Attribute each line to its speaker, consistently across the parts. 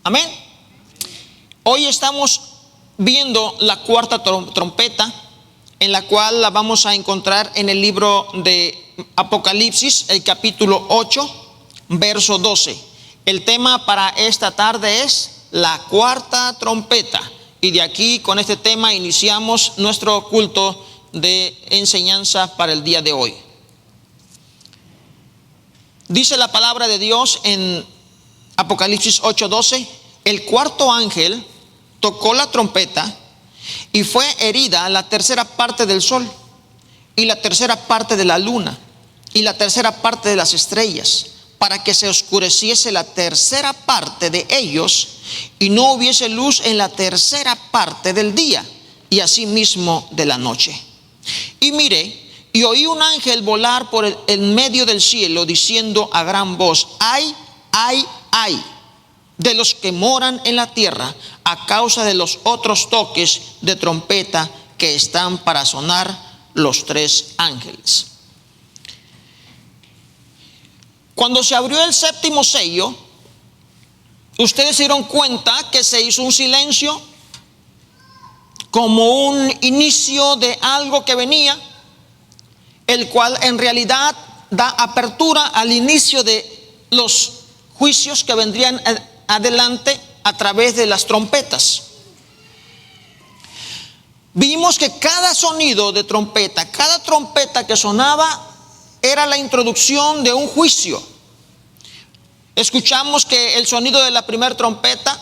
Speaker 1: Amén. Hoy estamos viendo la cuarta trompeta, en la cual la vamos a encontrar en el libro de Apocalipsis, el capítulo 8, verso 12. El tema para esta tarde es la cuarta trompeta. Y de aquí, con este tema, iniciamos nuestro culto de enseñanza para el día de hoy. Dice la palabra de Dios en Apocalipsis 8:12: el cuarto ángel tocó la trompeta y fue herida la tercera parte del sol y la tercera parte de la luna y la tercera parte de las estrellas, para que se oscureciese la tercera parte de ellos y no hubiese luz en la tercera parte del día y asimismo de la noche. Y miré y oí un ángel volar por el medio del cielo, diciendo a gran voz: ay, ay, ay de los que moran en la tierra, a causa de los otros toques de trompeta que están para sonar los tres ángeles. Cuando se abrió el séptimo sello, ustedes se dieron cuenta que se hizo un silencio, como un inicio de algo que venía, el cual en realidad da apertura al inicio de los juicios que vendrían adelante a través de las trompetas. Vimos que cada sonido de trompeta, cada trompeta que sonaba, era la introducción de un juicio. Escuchamos que el sonido de la primera trompeta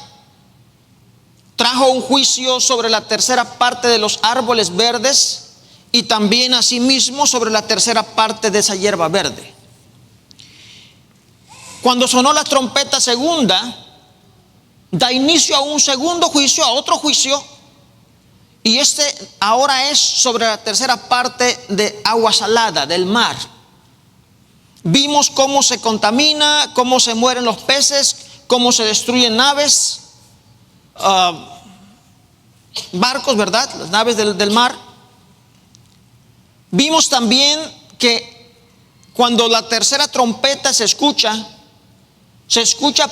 Speaker 1: trajo un juicio sobre la tercera parte de los árboles verdes y también asimismo sobre la tercera parte de esa hierba verde. Cuando sonó la trompeta segunda, da inicio a un segundo juicio, a otro juicio, y este ahora es sobre la tercera parte de agua salada, del mar. Vimos cómo se contamina, cómo se mueren los peces, cómo se destruyen naves, barcos, ¿verdad? Las naves del mar. Vimos también que cuando la tercera trompeta se escucha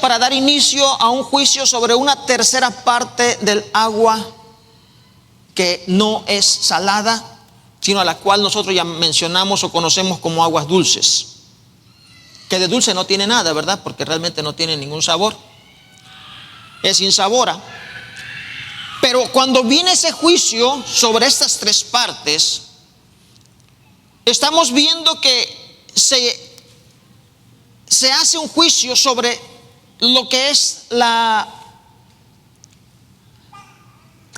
Speaker 1: para dar inicio a un juicio sobre una tercera parte del agua que no es salada, sino a la cual nosotros ya mencionamos o conocemos como aguas dulces. Que de dulce no tiene nada, ¿verdad? Porque realmente no tiene ningún sabor. Es insabora. Pero cuando viene ese juicio sobre estas tres partes, estamos viendo que se hace un juicio sobre lo que es la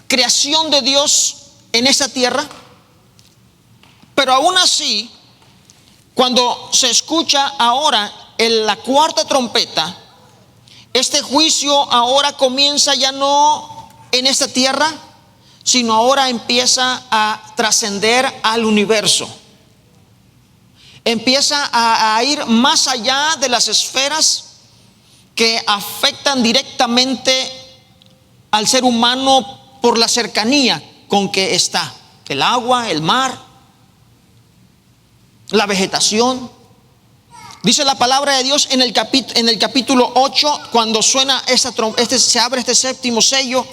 Speaker 1: creación de Dios en esta tierra. Pero aún así, cuando se escucha ahora en la cuarta trompeta, este juicio ahora comienza ya no en esta tierra, sino ahora empieza a trascender al universo. Empieza a ir más allá de las esferas que afectan directamente al ser humano por la cercanía con que está el agua, el mar, la vegetación. Dice la palabra de Dios en el capítulo 8, cuando suena se abre este séptimo sello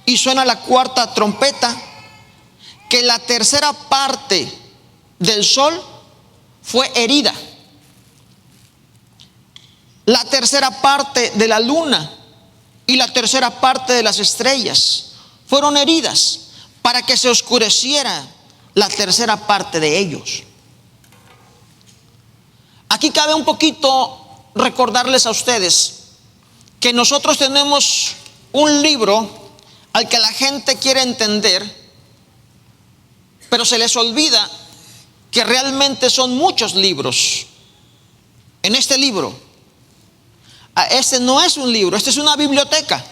Speaker 1: y suena la cuarta trompeta, que la tercera parte del sol fue herida. La tercera parte de la luna y la tercera parte de las estrellas fueron heridas para que se oscureciera la tercera parte de ellos. Aquí cabe un poquito recordarles a ustedes que nosotros tenemos un libro al que la gente quiere entender, pero se les olvida que realmente son muchos libros. En este libro, este no es un libro, este es una biblioteca.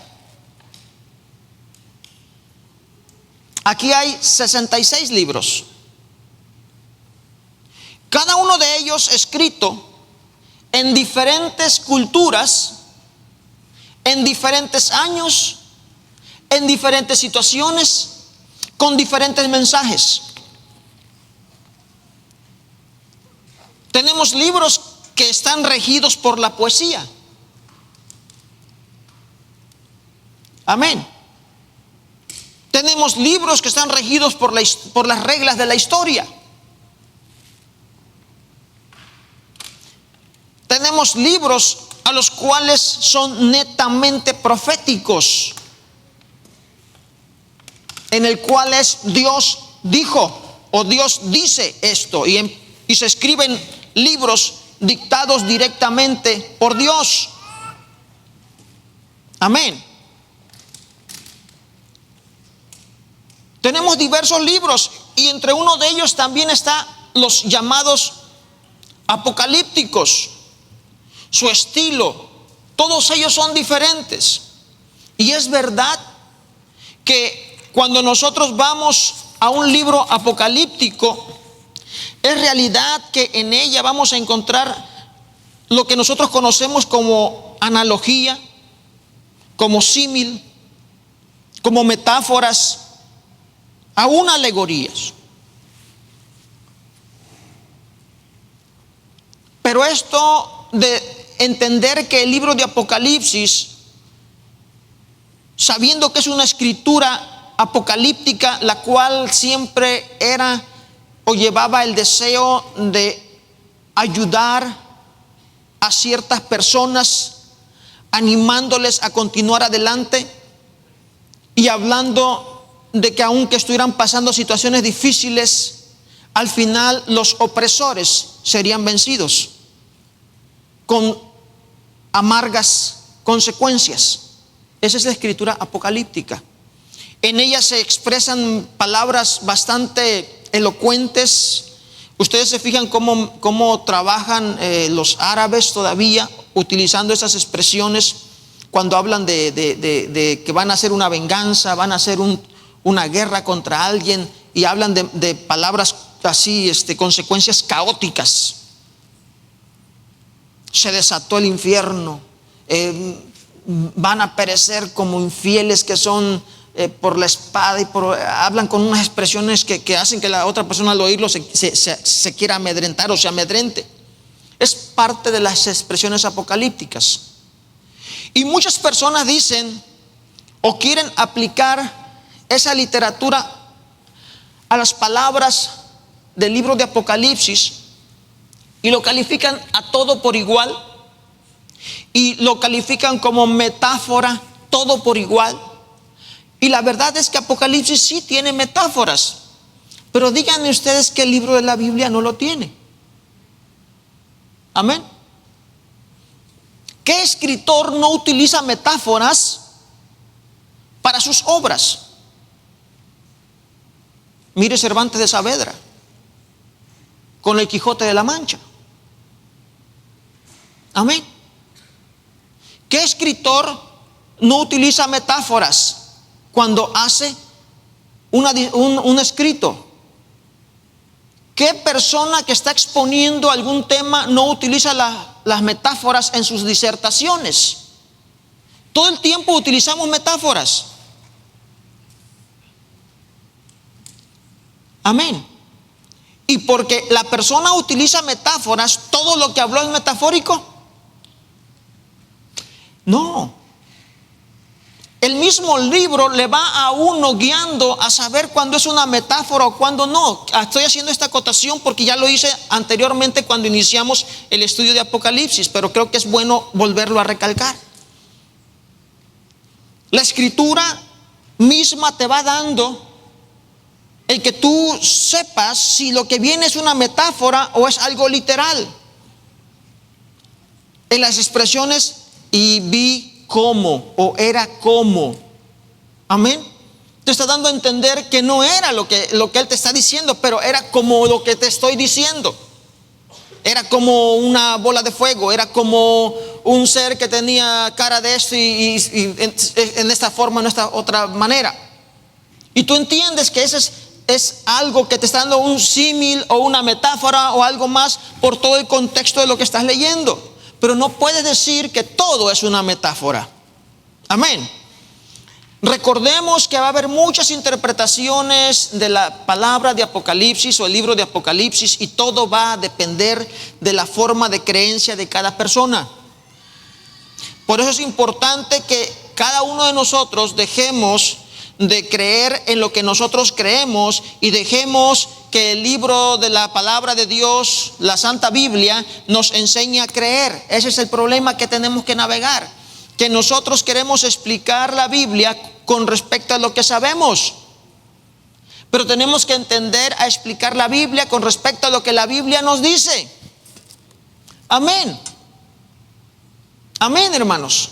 Speaker 1: Aquí hay 66 libros. Cada uno de ellos escrito en diferentes culturas, en diferentes años, en diferentes situaciones, con diferentes mensajes. Tenemos libros que están regidos por la poesía. Amén. Tenemos libros que están regidos por las reglas de la historia. Tenemos libros a los cuales son netamente proféticos, en el cual es Dios dijo o Dios dice esto, y se escriben libros dictados directamente por Dios. Amén. Tenemos diversos libros, y entre uno de ellos también está los llamados apocalípticos. Su estilo, todos ellos son diferentes. Y es verdad que cuando nosotros vamos a un libro apocalíptico, es realidad que en ella vamos a encontrar lo que nosotros conocemos como analogía, como símil, como metáforas, aún alegorías. Pero esto de entender que el libro de Apocalipsis, sabiendo que es una escritura apocalíptica, la cual siempre era o llevaba el deseo de ayudar a ciertas personas, animándoles a continuar adelante y hablando de que aunque estuvieran pasando situaciones difíciles, al final los opresores serían vencidos con amargas consecuencias. Esa es la escritura apocalíptica. En ella se expresan palabras bastante elocuentes. Ustedes se fijan cómo trabajan los árabes todavía utilizando esas expresiones cuando hablan de que van a hacer una venganza, van a hacer una guerra contra alguien, y hablan de palabras así, consecuencias caóticas. Se desató el infierno, van a perecer como infieles que son por la espada, y hablan con unas expresiones que hacen que la otra persona al oírlo se quiera amedrentar o se amedrente. Es parte de las expresiones apocalípticas. Y muchas personas dicen o quieren aplicar esa literatura a las palabras del libro de Apocalipsis, y lo califican a todo por igual, y lo califican como metáfora, todo por igual. Y la verdad es que Apocalipsis sí tiene metáforas, pero díganme ustedes que el libro de la Biblia no lo tiene. Amén. ¿Qué escritor no utiliza metáforas para sus obras? Mire Cervantes de Saavedra con el Quijote de la Mancha. Amén. ¿Qué escritor no utiliza metáforas cuando hace un escrito? ¿Qué persona que está exponiendo algún tema no utiliza las metáforas en sus disertaciones? Todo el tiempo utilizamos metáforas. Amén. Y porque la persona utiliza metáforas, ¿todo lo que habló es metafórico? No. El mismo libro le va a uno guiando a saber cuándo es una metáfora o cuándo no. Estoy haciendo esta acotación porque ya lo hice anteriormente cuando iniciamos el estudio de Apocalipsis, pero creo que es bueno volverlo a recalcar. La escritura misma te va dando el que tú sepas si lo que viene es una metáfora o es algo literal. En las expresiones "y vi como" o "era como", amén, te está dando a entender que no era lo que él te está diciendo, pero era como lo que te estoy diciendo. Era como una bola de fuego, era como un ser que tenía cara de esto y en esta forma, en esta otra manera. Y tú entiendes que ese es algo que te está dando un símil o una metáfora o algo más por todo el contexto de lo que estás leyendo. Pero no puedes decir que todo es una metáfora. Amén. Recordemos que va a haber muchas interpretaciones de la palabra de Apocalipsis o el libro de Apocalipsis, y todo va a depender de la forma de creencia de cada persona. Por eso es importante que cada uno de nosotros dejemos de creer en lo que nosotros creemos y dejemos que el libro de la palabra de Dios, la Santa Biblia, nos enseñe a creer. Ese es el problema que tenemos que navegar, que nosotros queremos explicar la Biblia con respecto a lo que sabemos, pero tenemos que entender a explicar la Biblia con respecto a lo que la Biblia nos dice. Amén. Amén, hermanos.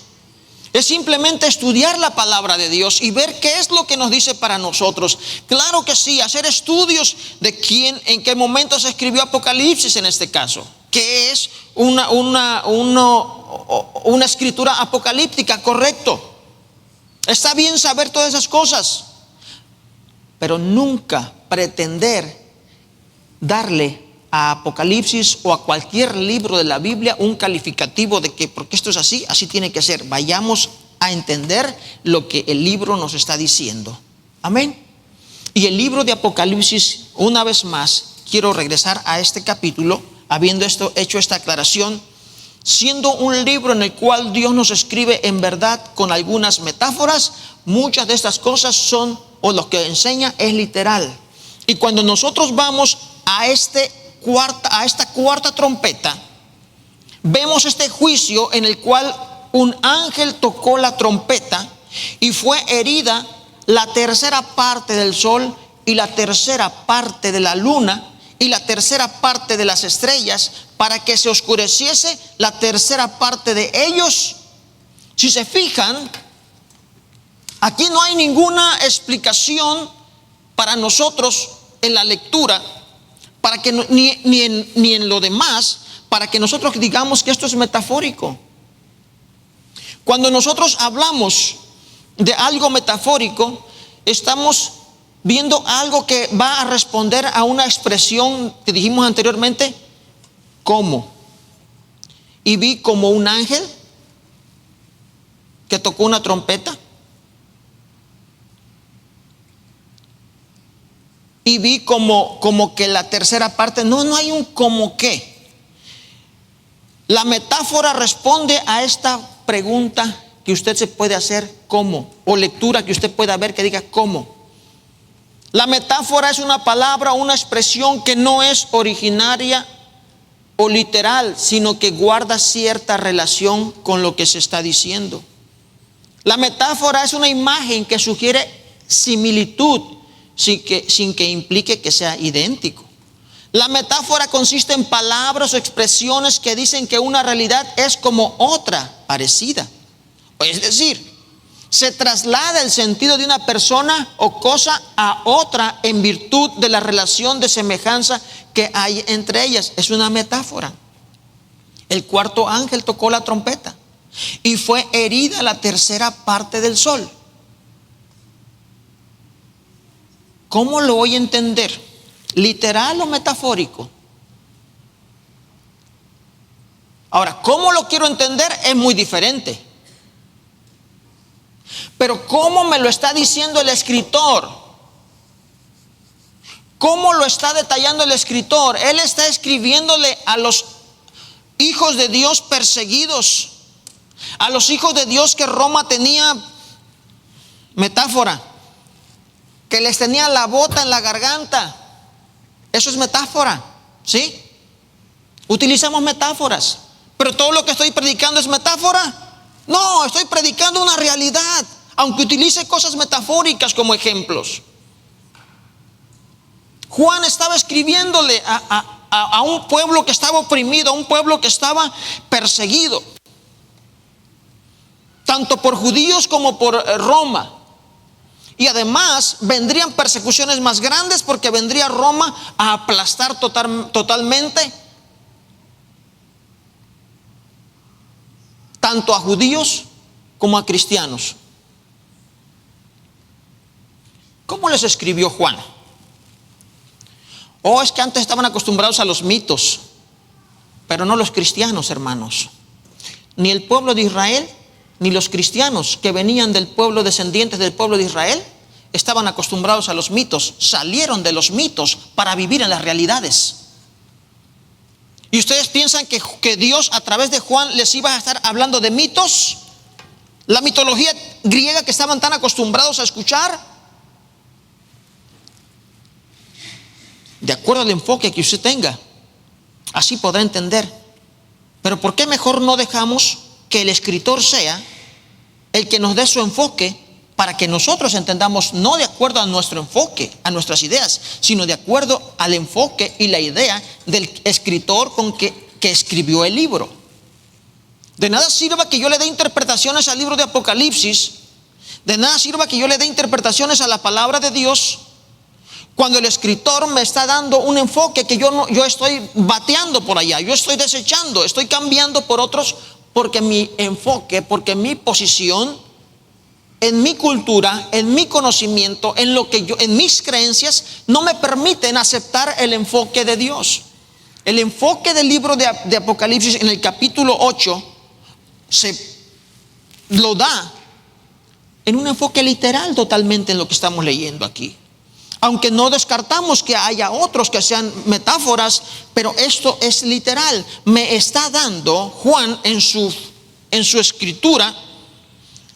Speaker 1: Es simplemente estudiar la palabra de Dios y ver qué es lo que nos dice para nosotros. Claro que sí, hacer estudios de quién, en qué momento se escribió Apocalipsis en este caso, que es una escritura apocalíptica, correcto. Está bien saber todas esas cosas, pero nunca pretender darle a Apocalipsis o a cualquier libro de la Biblia un calificativo de que porque esto es así, así tiene que ser. Vayamos a entender lo que el libro nos está diciendo. Amén. Y el libro de Apocalipsis, una vez más, quiero regresar a este capítulo, habiendo hecho esta aclaración, siendo un libro en el cual Dios nos escribe en verdad con algunas metáforas. Muchas de estas cosas son, o lo que enseña es literal. Y cuando nosotros vamos a esta cuarta trompeta, vemos este juicio en el cual un ángel tocó la trompeta y fue herida la tercera parte del sol y la tercera parte de la luna y la tercera parte de las estrellas, para que se oscureciese la tercera parte de ellos. Si se fijan, aquí no hay ninguna explicación para nosotros en la lectura, para que ni en lo demás, para que nosotros digamos que esto es metafórico. Cuando nosotros hablamos de algo metafórico, estamos viendo algo que va a responder a una expresión que dijimos anteriormente, ¿cómo? Y vi como un ángel que tocó una trompeta. Y vi como que la tercera parte, no hay un como qué. La metáfora responde a esta pregunta que usted se puede hacer, ¿cómo? O lectura que usted pueda ver que diga, ¿cómo? La metáfora es una palabra, una expresión que no es originaria o literal, sino que guarda cierta relación con lo que se está diciendo. La metáfora es una imagen que sugiere similitud, sin que implique que sea idéntico. La metáfora consiste en palabras o expresiones que dicen que una realidad es como otra parecida. Es decir, se traslada el sentido de una persona o cosa a otra en virtud de la relación de semejanza que hay entre ellas. Es una metáfora. El cuarto ángel tocó la trompeta y fue herida la tercera parte del sol. ¿Cómo lo voy a entender? ¿Literal o metafórico? Ahora, ¿cómo lo quiero entender? Es muy diferente. Pero ¿cómo me lo está diciendo el escritor? ¿Cómo lo está detallando el escritor? Él está escribiéndole a los hijos de Dios perseguidos, a los hijos de Dios que Roma tenía, metáfora, que les tenía la bota en la garganta. Eso es metáfora, ¿sí? Utilizamos metáforas, pero todo lo que estoy predicando es metáfora. No, estoy predicando una realidad, aunque utilice cosas metafóricas como ejemplos. Juan estaba escribiéndole a un pueblo que estaba oprimido, a un pueblo que estaba perseguido, tanto por judíos como por Roma. Y además vendrían persecuciones más grandes, porque vendría Roma a aplastar totalmente tanto a judíos como a cristianos. ¿Cómo les escribió Juan? Es que antes estaban acostumbrados a los mitos, pero no los cristianos, hermanos. Ni el pueblo de Israel, ni los cristianos que venían del pueblo, descendientes del pueblo de Israel, estaban acostumbrados a los mitos. Salieron de los mitos para vivir en las realidades. ¿Y ustedes piensan que Dios a través de Juan les iba a estar hablando de mitos? La mitología griega que estaban tan acostumbrados a escuchar, de acuerdo al enfoque que usted tenga, así podrá entender. Pero ¿por qué mejor no dejamos que el escritor sea el que nos dé su enfoque para que nosotros entendamos, no de acuerdo a nuestro enfoque, a nuestras ideas, sino de acuerdo al enfoque y la idea del escritor que escribió el libro? De nada sirva que yo le dé interpretaciones al libro de Apocalipsis, de nada sirva que yo le dé interpretaciones a la palabra de Dios, cuando el escritor me está dando un enfoque que yo estoy bateando por allá, yo estoy desechando, estoy cambiando por otros, porque mi enfoque, porque mi posición, en mi cultura, en mi conocimiento, en mis creencias, no me permiten aceptar el enfoque de Dios. El enfoque del libro de Apocalipsis en el capítulo 8 se lo da en un enfoque literal totalmente en lo que estamos leyendo aquí. Aunque no descartamos que haya otros que sean metáforas, pero esto es literal. Me está dando Juan en su escritura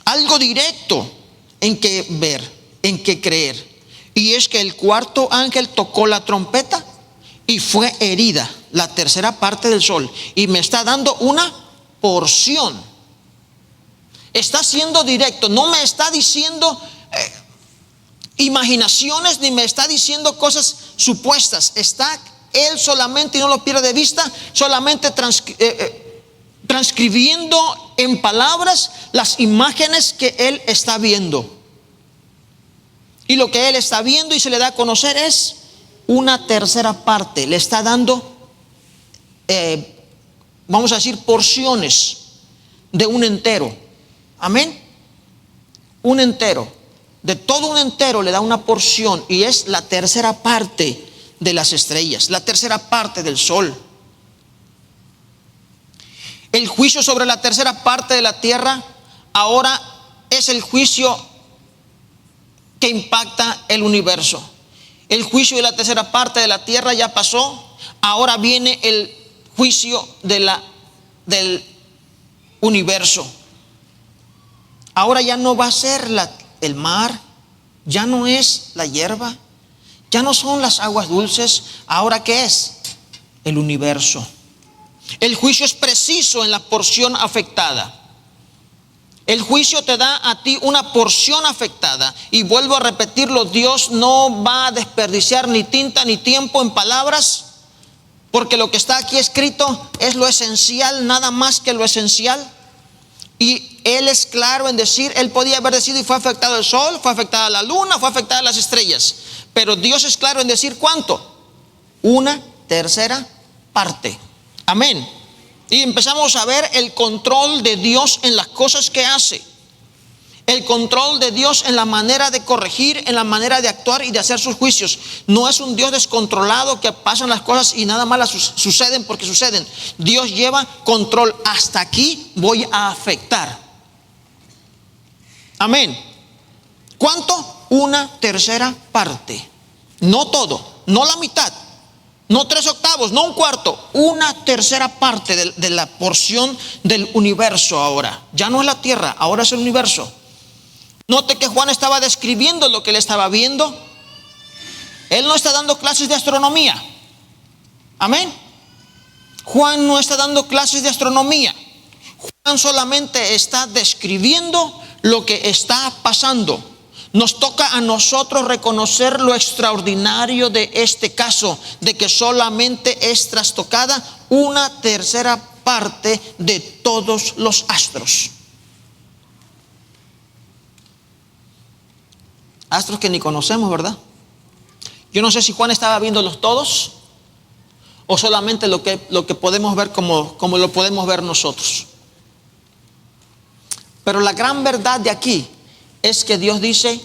Speaker 1: algo directo en que ver, en que creer. Y es que el cuarto ángel tocó la trompeta y fue herida la tercera parte del sol. Y me está dando una porción. Está siendo directo, no me está diciendo imaginaciones, ni me está diciendo cosas supuestas. Está él solamente, y no lo pierda de vista, solamente transcribiendo en palabras las imágenes que él está viendo. Y lo que él está viendo y se le da a conocer es una tercera parte. Le está dando, vamos a decir, porciones de un entero. Amén. Un entero. De todo un entero le da una porción, y es la tercera parte de las estrellas, la tercera parte del sol. El juicio sobre la tercera parte de la tierra ahora es el juicio que impacta el universo. El juicio de la tercera parte de la tierra ya pasó. Ahora viene el juicio del universo. Ahora ya no va a ser el mar, ya no es la hierba, ya no son las aguas dulces. Ahora ¿qué es? El universo. El juicio es preciso en la porción afectada. El juicio te da a ti una porción afectada. Y vuelvo a repetirlo, Dios no va a desperdiciar ni tinta ni tiempo en palabras, porque lo que está aquí escrito es lo esencial, nada más que lo esencial. Y Él es claro en decir, Él podía haber decidido y fue afectado el sol, fue afectada la luna, fue afectada las estrellas. Pero Dios es claro en decir ¿cuánto? Una tercera parte. Amén. Y empezamos a ver el control de Dios en las cosas que hace. El control de Dios en la manera de corregir, en la manera de actuar y de hacer sus juicios. No es un Dios descontrolado que pasan las cosas y nada más suceden porque suceden. Dios lleva control. Hasta aquí voy a afectar. Amén. ¿Cuánto? Una tercera parte. No todo, no la mitad, no 3/8, no 1/4. Una tercera parte de la porción del universo ahora. Ya no es la tierra, ahora es el universo. Note que Juan estaba describiendo lo que él estaba viendo. Él no está dando clases de astronomía. Amén. Juan no está dando clases de astronomía. Juan solamente está describiendo lo que está pasando. Nos toca a nosotros reconocer lo extraordinario de este caso, de que solamente es trastocada una tercera parte de todos los astros. Astros que ni conocemos, ¿verdad? Yo no sé si Juan estaba viéndolos todos o solamente lo que podemos ver como lo podemos ver nosotros. Pero la gran verdad de aquí es que Dios dice,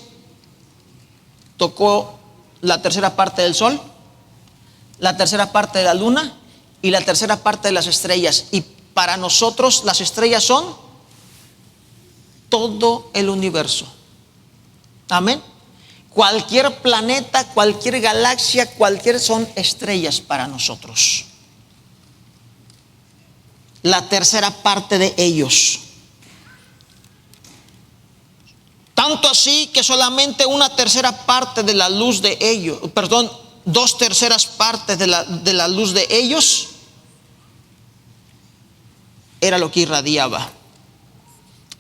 Speaker 1: tocó la tercera parte del sol, la tercera parte de la luna y la tercera parte de las estrellas. Y para nosotros las estrellas son todo el universo. Amén. Cualquier planeta, cualquier galaxia, son estrellas para nosotros. La tercera parte de ellos. Tanto así que solamente una tercera parte de la luz de ellos, perdón, 2/3 partes de la luz de ellos era lo que irradiaba,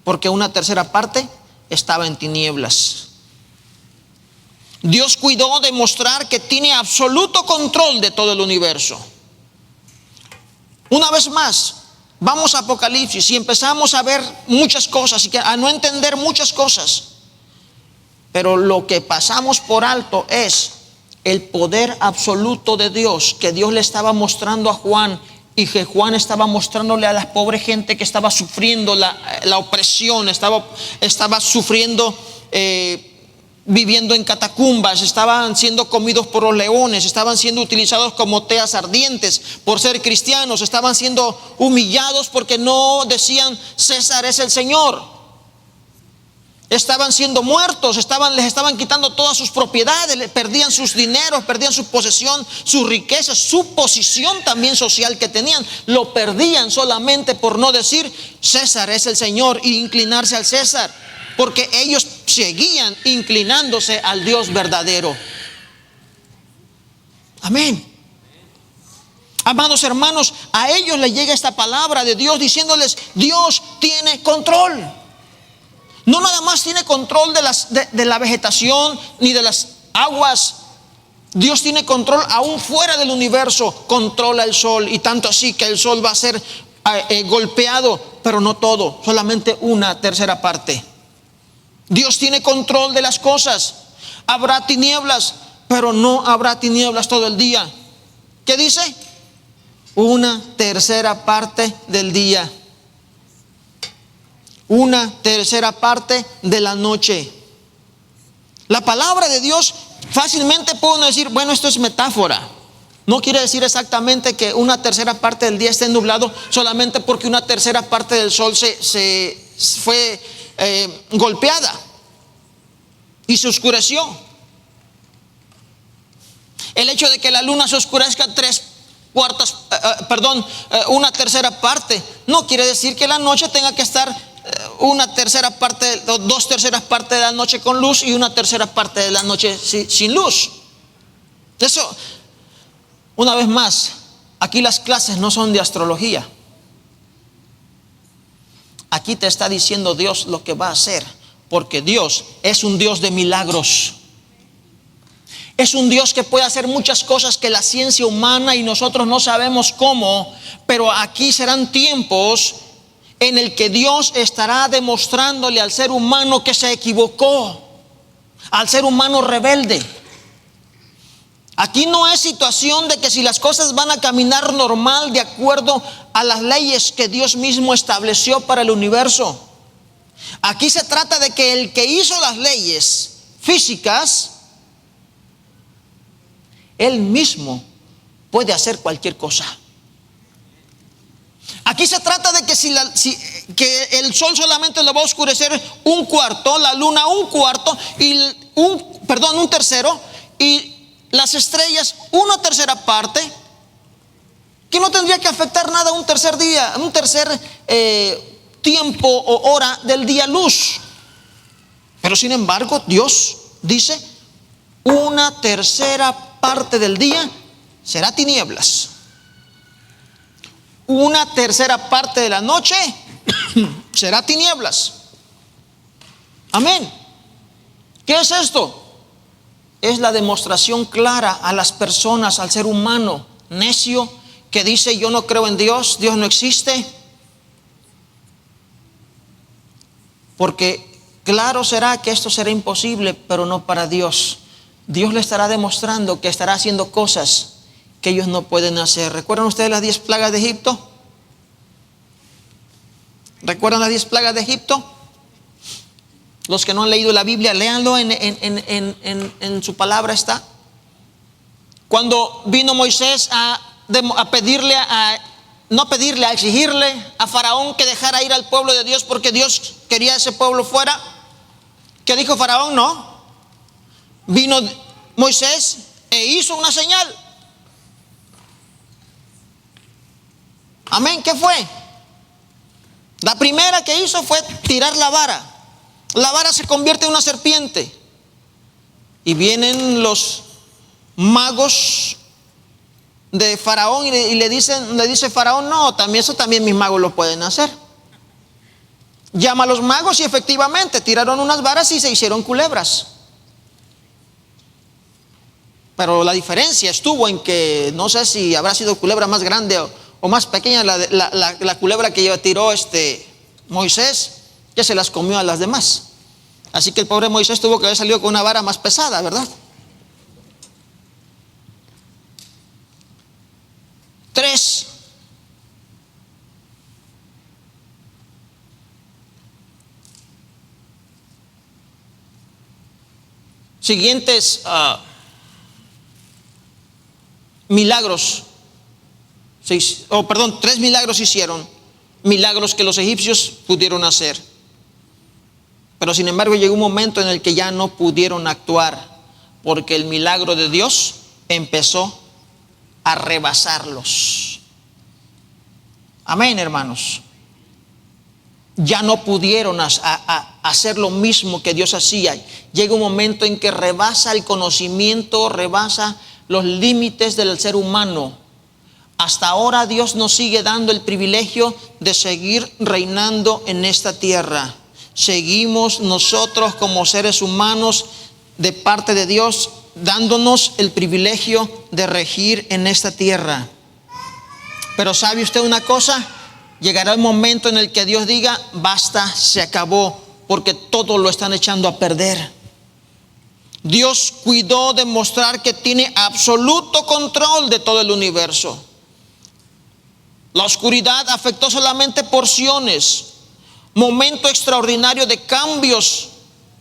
Speaker 1: porque una tercera parte estaba en tinieblas. Dios cuidó de mostrar que tiene absoluto control de todo el universo. Una vez más, vamos a Apocalipsis y empezamos a ver muchas cosas y a no entender muchas cosas. Pero lo que pasamos por alto es el poder absoluto de Dios, que Dios le estaba mostrando a Juan, y que Juan estaba mostrándole a la pobre gente que estaba sufriendo la opresión, estaba sufriendo, viviendo en catacumbas, estaban siendo comidos por los leones, estaban siendo utilizados como teas ardientes por ser cristianos, estaban siendo humillados porque no decían César es el Señor. Estaban siendo muertos, les estaban quitando todas sus propiedades, perdían sus dineros, perdían su posesión, sus riquezas, su posición también social que tenían. Lo perdían solamente por no decir César es el Señor y inclinarse al César, porque ellos seguían inclinándose al Dios verdadero. Amén. Amados hermanos, a ellos les llega esta palabra de Dios diciéndoles: Dios tiene control. No nada más tiene control de la vegetación ni de las aguas. Dios tiene control aún fuera del universo. Controla el sol, y tanto así que el sol va a ser golpeado, pero no todo, solamente una tercera parte. Dios tiene control de las cosas. Habrá tinieblas, pero no habrá tinieblas todo el día. ¿Qué dice? Una tercera parte del día. Una tercera parte de la noche. La palabra de Dios fácilmente puede decir, bueno, esto es metáfora. No quiere decir exactamente que una tercera parte del día esté nublado solamente porque una tercera parte del sol se fue golpeada y se oscureció. El hecho de que la luna se oscurezca una tercera parte no quiere decir que la noche tenga que estar una tercera parte o 2/3 partes de la noche con luz y una tercera parte de la noche sin luz. Eso, una vez más, aquí las clases no son de astrología. Aquí te está diciendo Dios lo que va a hacer, porque Dios es un Dios de milagros. Es un Dios que puede hacer muchas cosas que la ciencia humana y nosotros no sabemos cómo, pero aquí serán tiempos en el que Dios estará demostrándole al ser humano que se equivocó, al ser humano rebelde. Aquí no es situación de que si las cosas van a caminar normal de acuerdo a las leyes que Dios mismo estableció para el universo. Aquí se trata de que el que hizo las leyes físicas, Él mismo puede hacer cualquier cosa. Aquí se trata de que el sol solamente lo va a oscurecer un cuarto, la luna un cuarto, un tercero, y las estrellas una tercera parte, que no tendría que afectar nada un tercer día, un tercer tiempo o hora del día luz. Pero sin embargo, Dios dice: una tercera parte del día será tinieblas. Una tercera parte de la noche será tinieblas. Amén. ¿Qué es esto? Es la demostración clara a las personas, al ser humano necio que dice: yo no creo en Dios, Dios no existe. Porque claro será que esto será imposible, pero no para Dios. Dios le estará demostrando que estará haciendo cosas que ellos no pueden hacer. ¿Recuerdan ustedes las 10 plagas de Egipto? ¿Recuerdan las 10 plagas de Egipto? Los que no han leído la Biblia, léanlo, en su palabra está. Cuando vino Moisés a exigirle a Faraón que dejara ir al pueblo de Dios porque Dios quería ese pueblo fuera, ¿qué dijo Faraón? No. Vino Moisés e hizo una señal. Amén. ¿Qué fue? La primera que hizo fue tirar la vara. La vara se convierte en una serpiente. Y vienen los magos de Faraón y le dice Faraón: no, eso también mis magos lo pueden hacer. Llama a los magos y efectivamente tiraron unas varas y se hicieron culebras. Pero la diferencia estuvo en que no sé si habrá sido culebra más grande o más pequeña la culebra que tiró Moisés, que se las comió a las demás. Así que el pobre Moisés tuvo que haber salido con una vara más pesada, ¿verdad? 3. Siguientes milagros. 3 milagros hicieron. Milagros que los egipcios pudieron hacer. Pero sin embargo llegó un momento en el que ya no pudieron actuar, porque el milagro de Dios empezó a rebasarlos. Amén, hermanos. Ya no pudieron hacer lo mismo que Dios hacía. Llega un momento en que rebasa el conocimiento, rebasa los límites del ser humano. Hasta ahora Dios nos sigue dando el privilegio de seguir reinando en esta tierra. Seguimos nosotros como seres humanos de parte de Dios dándonos el privilegio de regir en esta tierra. Pero ¿sabe usted una cosa? Llegará el momento en el que Dios diga: basta, se acabó, porque todo lo están echando a perder. Dios cuidó de mostrar que tiene absoluto control de todo el universo. La oscuridad afectó solamente porciones. Momento extraordinario de cambios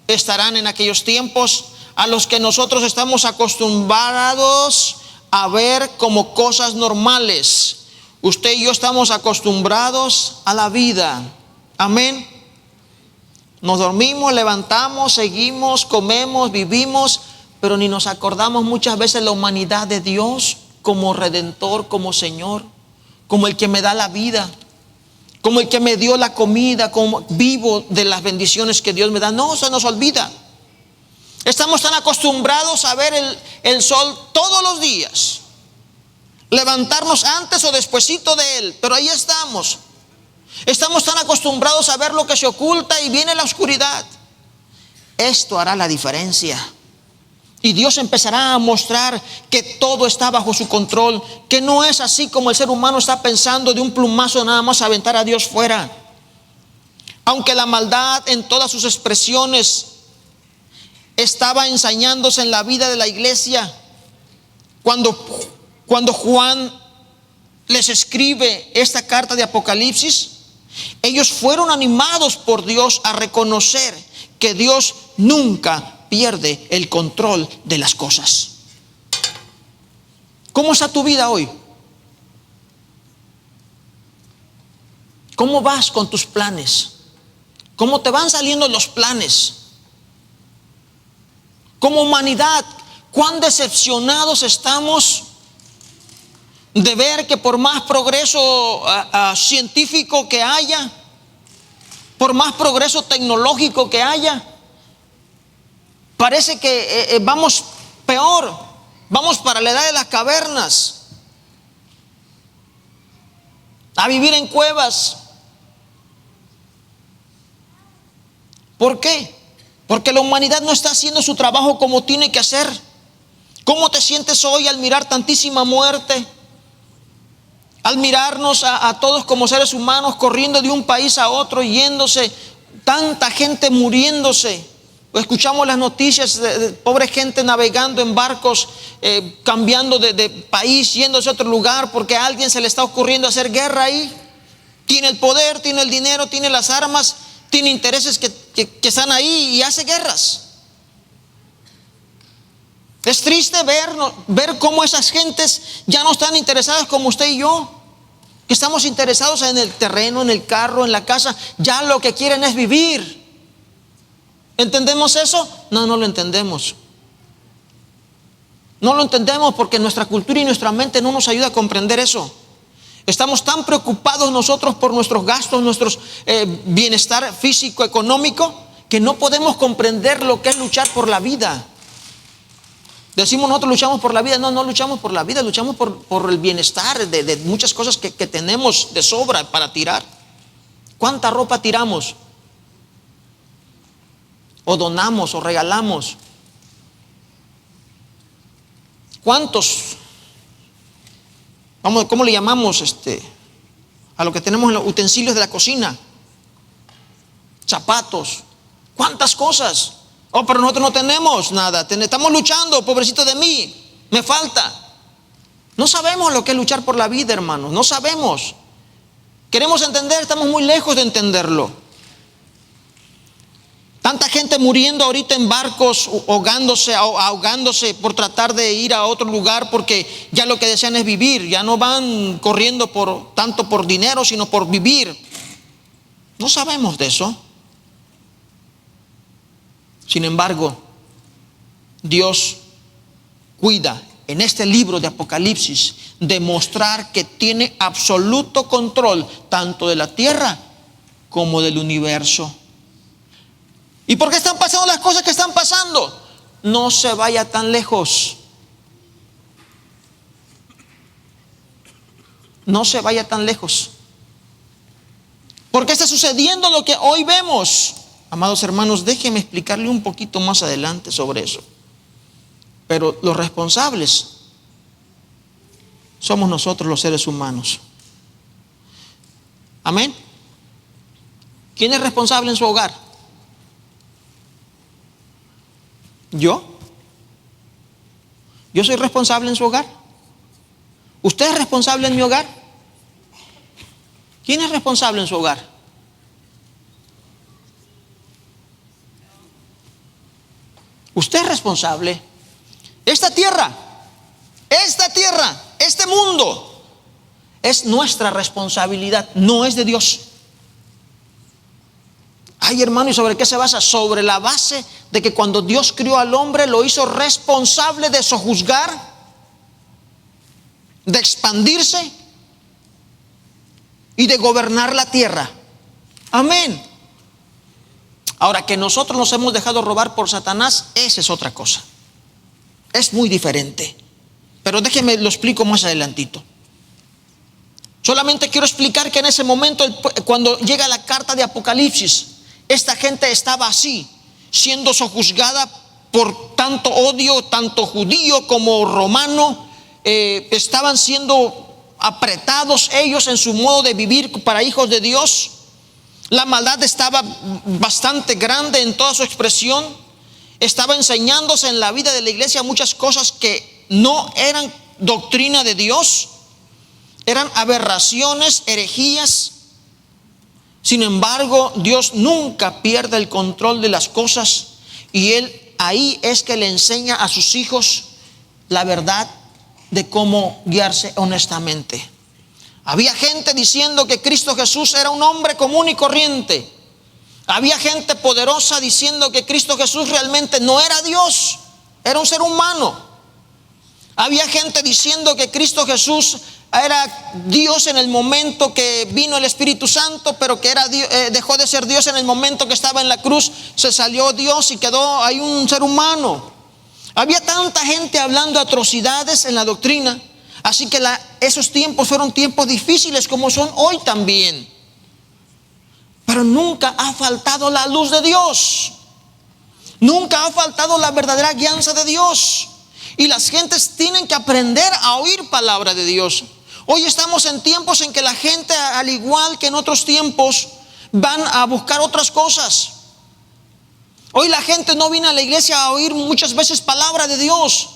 Speaker 1: estarán en aquellos tiempos a los que nosotros estamos acostumbrados a ver como cosas normales. Usted y yo estamos acostumbrados a la vida. Amén. Nos dormimos, levantamos, seguimos, comemos, vivimos, pero ni nos acordamos muchas veces la humanidad de Dios como Redentor, como Señor, como el que me da la vida, como el que me dio la comida, como vivo de las bendiciones que Dios me da. No, se nos olvida. Estamos tan acostumbrados a ver el sol todos los días, levantarnos antes o despuesito de él, pero ahí estamos. Estamos tan acostumbrados a ver lo que se oculta y viene la oscuridad. Esto hará la diferencia. Y Dios empezará a mostrar que todo está bajo su control, que no es así como el ser humano está pensando, de un plumazo nada más aventar a Dios fuera. Aunque la maldad en todas sus expresiones estaba ensañándose en la vida de la iglesia, cuando Juan les escribe esta carta de Apocalipsis, ellos fueron animados por Dios a reconocer que Dios nunca pierde el control de las cosas. ¿Cómo está tu vida hoy? ¿Cómo vas con tus planes? ¿Cómo te van saliendo los planes? Como humanidad, ¿cuán decepcionados estamos de ver que por más progreso científico que haya, por más progreso tecnológico que haya, parece que vamos peor, vamos para la edad de las cavernas, a vivir en cuevas? ¿Por qué? Porque la humanidad no está haciendo su trabajo como tiene que hacer. ¿Cómo te sientes hoy al mirar tantísima muerte? Al mirarnos a todos como seres humanos corriendo de un país a otro, yéndose, tanta gente muriéndose. Escuchamos las noticias de pobre gente navegando en barcos, cambiando de país, yéndose a otro lugar porque a alguien se le está ocurriendo hacer guerra ahí. Tiene el poder, tiene el dinero, tiene las armas, tiene intereses que están ahí y hace guerras. Es triste ver cómo esas gentes ya no están interesadas como usted y yo, que estamos interesados en el terreno, en el carro, en la casa. Ya lo que quieren es vivir. ¿Entendemos eso? No, no lo entendemos. No lo entendemos porque nuestra cultura y nuestra mente no nos ayuda a comprender eso. Estamos tan preocupados nosotros por nuestros gastos, nuestro bienestar físico, económico, que no podemos comprender lo que es luchar por la vida. Decimos nosotros luchamos por la vida. No, no luchamos por la vida, luchamos por el bienestar de muchas cosas que tenemos de sobra para tirar. ¿Cuánta ropa tiramos? O donamos o regalamos. ¿Cuántos? ¿Cómo le llamamos a lo que tenemos en los utensilios de la cocina? Zapatos. ¿Cuántas cosas? Oh, pero nosotros no tenemos nada. Estamos luchando, pobrecito de mí, me falta. No sabemos lo que es luchar por la vida, hermanos. No sabemos. Queremos entender, estamos muy lejos de entenderlo. Tanta gente muriendo ahorita en barcos, ahogándose por tratar de ir a otro lugar, porque ya lo que desean es vivir. Ya no van corriendo tanto por dinero, sino por vivir. No sabemos de eso. Sin embargo, Dios cuida en este libro de Apocalipsis de mostrar que tiene absoluto control tanto de la tierra como del universo. ¿Y por qué están pasando las cosas que están pasando? No se vaya tan lejos. No se vaya tan lejos. ¿Por qué está sucediendo lo que hoy vemos? Amados hermanos, déjenme explicarle un poquito más adelante sobre eso. Pero los responsables somos nosotros los seres humanos. Amén. ¿Quién es responsable en su hogar? ¿Yo? ¿Yo soy responsable en su hogar? ¿Usted es responsable en mi hogar? ¿Quién es responsable en su hogar? Usted es responsable. Esta tierra, este mundo es nuestra responsabilidad, no es de Dios. Ay, hermano, ¿y sobre qué se basa? Sobre la base de que cuando Dios crió al hombre lo hizo responsable de sojuzgar, de expandirse y de gobernar la tierra. Amén. Ahora, que nosotros nos hemos dejado robar por Satanás, esa es otra cosa. Es muy diferente. Pero déjenme lo explico más adelantito. Solamente quiero explicar que en ese momento, cuando llega la carta de Apocalipsis, esta gente estaba así, siendo sojuzgada por tanto odio, tanto judío como romano. Estaban siendo apretados ellos en su modo de vivir para hijos de Dios. La maldad estaba bastante grande en toda su expresión. Estaba enseñándose en la vida de la iglesia muchas cosas que no eran doctrina de Dios. Eran aberraciones, herejías. Sin embargo, Dios nunca pierde el control de las cosas. Y Él ahí es que le enseña a sus hijos la verdad de cómo guiarse honestamente. Había gente diciendo que Cristo Jesús era un hombre común y corriente. Había gente poderosa diciendo que Cristo Jesús realmente no era Dios, era un ser humano. Había gente diciendo que Cristo Jesús era Dios en el momento que vino el Espíritu Santo, pero que dejó de ser Dios en el momento que estaba en la cruz. Se salió Dios y quedó ahí un ser humano. Había tanta gente hablando atrocidades en la doctrina. Así que esos tiempos fueron tiempos difíciles, como son hoy también. Pero nunca ha faltado la luz de Dios. Nunca ha faltado la verdadera guianza de Dios. Y las gentes tienen que aprender a oír palabra de Dios. Hoy estamos en tiempos en que la gente, al igual que en otros tiempos, van a buscar otras cosas. Hoy la gente no viene a la iglesia a oír muchas veces palabra de Dios.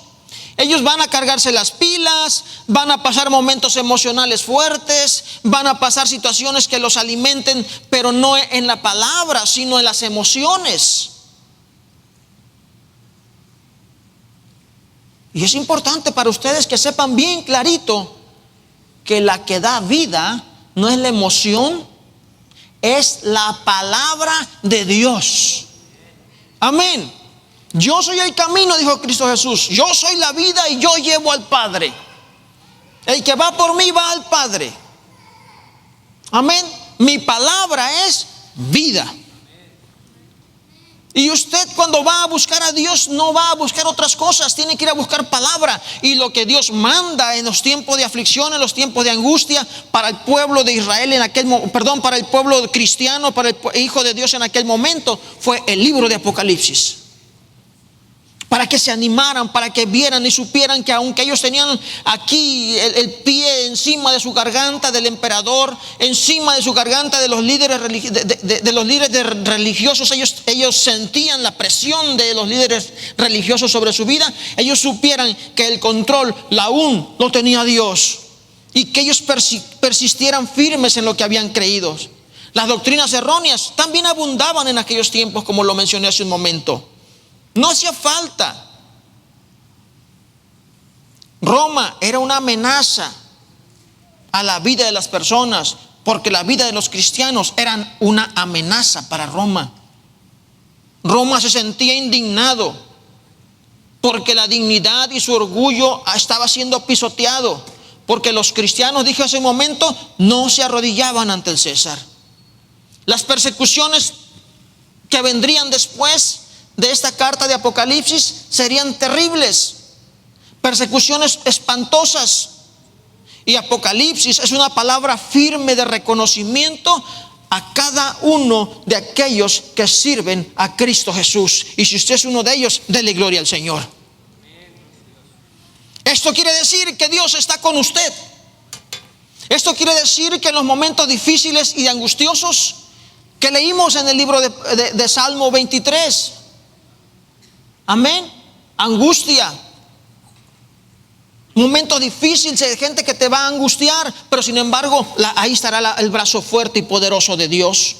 Speaker 1: Ellos van a cargarse las pilas, van a pasar momentos emocionales fuertes, van a pasar situaciones que los alimenten, pero no en la palabra, sino en las emociones. Y es importante para ustedes que sepan bien clarito que la que da vida no es la emoción, es la palabra de Dios. Amén. Yo soy el camino, dijo Cristo Jesús. Yo soy la vida y yo llevo al Padre. El que va por mí va al Padre. Amén. Mi palabra es vida. Y usted cuando va a buscar a Dios no va a buscar otras cosas, tiene que ir a buscar palabra. Y lo que Dios manda en los tiempos de aflicción, en los tiempos de angustia, para el pueblo de Israel para el pueblo cristiano, para el hijo de Dios en aquel momento, fue el libro de Apocalipsis. Para que se animaran, para que vieran y supieran que aunque ellos tenían aquí el pie encima de su garganta del emperador, encima de su garganta de los líderes religiosos, ellos sentían la presión de los líderes religiosos sobre su vida. Ellos supieran que el control aún lo tenía Dios, y que ellos persistieran firmes en lo que habían creído. Las doctrinas erróneas también abundaban en aquellos tiempos, como lo mencioné hace un momento. No hacía falta. Roma era una amenaza a la vida de las personas, porque la vida de los cristianos eran una amenaza para Roma. Roma se sentía indignado porque la dignidad y su orgullo estaba siendo pisoteado, porque los cristianos, dije hace un momento, no se arrodillaban ante el César. Las persecuciones que vendrían después de esta carta de Apocalipsis serían terribles, persecuciones espantosas. Y Apocalipsis es una palabra firme de reconocimiento a cada uno de aquellos que sirven a Cristo Jesús. Y si usted es uno de ellos, dele gloria al Señor. Esto quiere decir que Dios está con usted. Esto quiere decir que en los momentos difíciles y angustiosos que leímos en el libro de Salmo 23, amén, angustia, momentos difíciles, hay gente que te va a angustiar, pero sin embargo ahí estará el brazo fuerte y poderoso de Dios.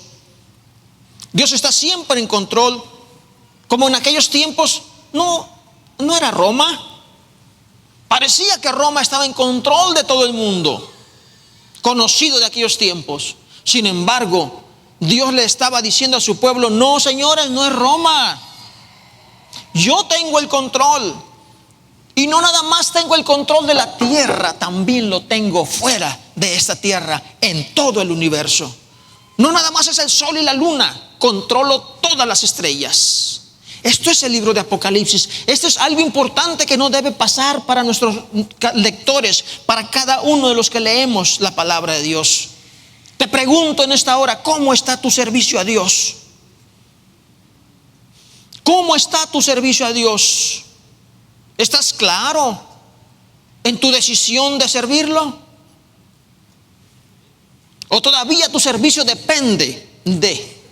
Speaker 1: Dios está siempre en control. Como en aquellos tiempos no era Roma. Parecía que Roma estaba en control de todo el mundo, conocido de aquellos tiempos. Sin embargo, Dios le estaba diciendo a su pueblo: no, señores, no es Roma. Yo tengo el control. Y no nada más tengo el control de la tierra, también lo tengo fuera de esta tierra, en todo el universo. No nada más es el sol y la luna, controlo todas las estrellas. Esto es el libro de Apocalipsis. Esto es algo importante que no debe pasar para nuestros lectores, para cada uno de los que leemos la palabra de Dios. Te pregunto en esta hora, ¿cómo está tu servicio a Dios? ¿Cómo está tu servicio a Dios? ¿Estás claro en tu decisión de servirlo? ¿O todavía tu servicio depende de?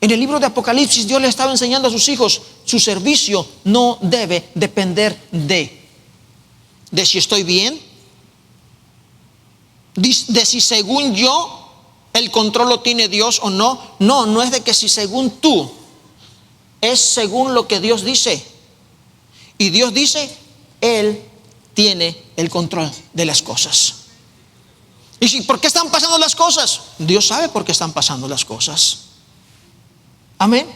Speaker 1: En el libro de Apocalipsis, Dios le estaba enseñando a sus hijos: su servicio no debe depender de si estoy bien, de si según yo el control lo tiene Dios o no. No es de que si según tú, es según lo que Dios dice. Y Dios dice, Él tiene el control de las cosas. ¿Y si por qué están pasando las cosas? Dios sabe por qué están pasando las cosas. Amén.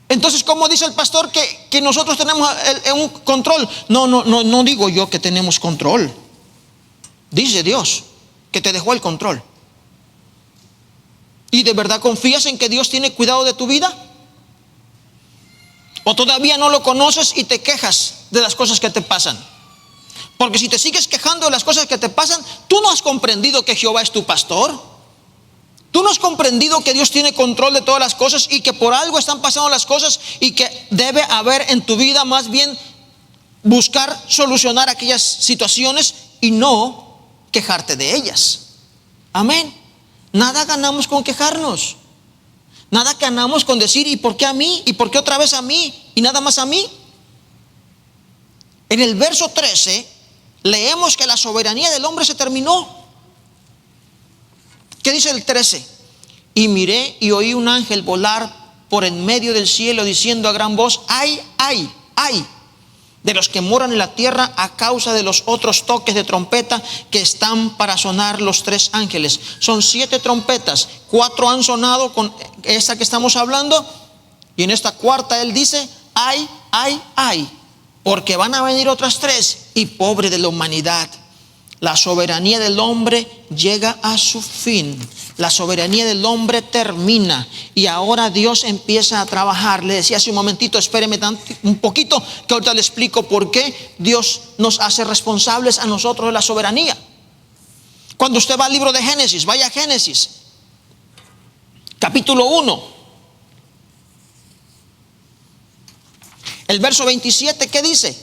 Speaker 1: Entonces, ¿cómo dice el pastor que nosotros tenemos un control? No digo yo que tenemos control. Dice Dios que te dejó el control. ¿Y de verdad confías en que Dios tiene cuidado de tu vida? ¿O todavía no lo conoces y te quejas de las cosas que te pasan? Porque si te sigues quejando de las cosas que te pasan, tú no has comprendido que Jehová es tu pastor. Tú no has comprendido que Dios tiene control de todas las cosas y que por algo están pasando las cosas, y que debe haber en tu vida más bien buscar solucionar aquellas situaciones y no quejarte de ellas. Amén. Nada ganamos con quejarnos. Nada ganamos con decir: ¿y por qué a mí? ¿Y por qué otra vez a mí? ¿Y nada más a mí? En el verso 13 leemos que la soberanía del hombre se terminó. ¿Qué dice el 13? Y miré y oí un ángel volar por en medio del cielo, diciendo a gran voz: ay de los que moran en la tierra a causa de los otros toques de trompeta que están para sonar los 3 ángeles. Son 7 trompetas, 4 han sonado con esta que estamos hablando, y en esta cuarta él dice: ay, porque van a venir otras 3, y pobre de la humanidad. La soberanía del hombre llega a su fin. La soberanía del hombre termina y ahora Dios empieza a trabajar. Le decía hace un momentito, espéreme un poquito, que ahorita le explico por qué Dios nos hace responsables a nosotros de la soberanía. Cuando usted va al libro de Génesis, vaya a Génesis, capítulo 1, el verso 27, ¿qué dice?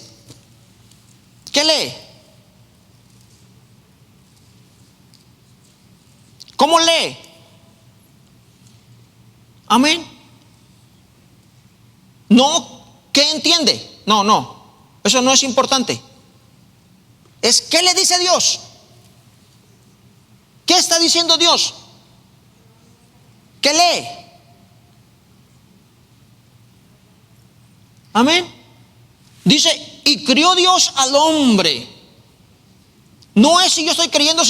Speaker 1: ¿Qué lee? ¿Cómo lee? Amén. No, ¿qué entiende? No, eso no es importante. Es ¿qué le dice Dios? ¿Qué está diciendo Dios? ¿Qué lee? Amén. Dice, y crió Dios al hombre. No es si yo estoy creyendo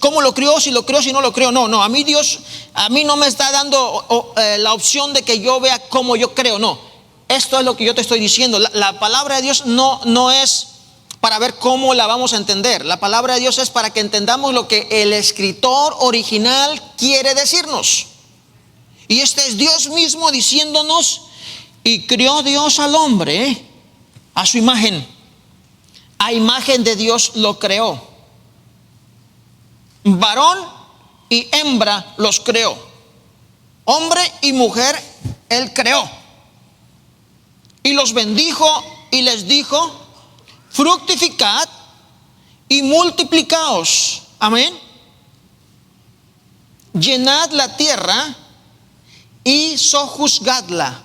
Speaker 1: cómo lo crió, si no lo crió. No, a mí Dios, a mí no me está dando la opción de que yo vea cómo yo creo. No, esto es lo que yo te estoy diciendo. La palabra de Dios no es para ver cómo la vamos a entender. La palabra de Dios es para que entendamos lo que el escritor original quiere decirnos. Y este es Dios mismo diciéndonos, y crió Dios al hombre a su imagen. A imagen de Dios lo creó. Varón y hembra los creó. Hombre y mujer Él creó. Y los bendijo y les dijo, fructificad y multiplicaos. Amén. Llenad la tierra y sojuzgadla.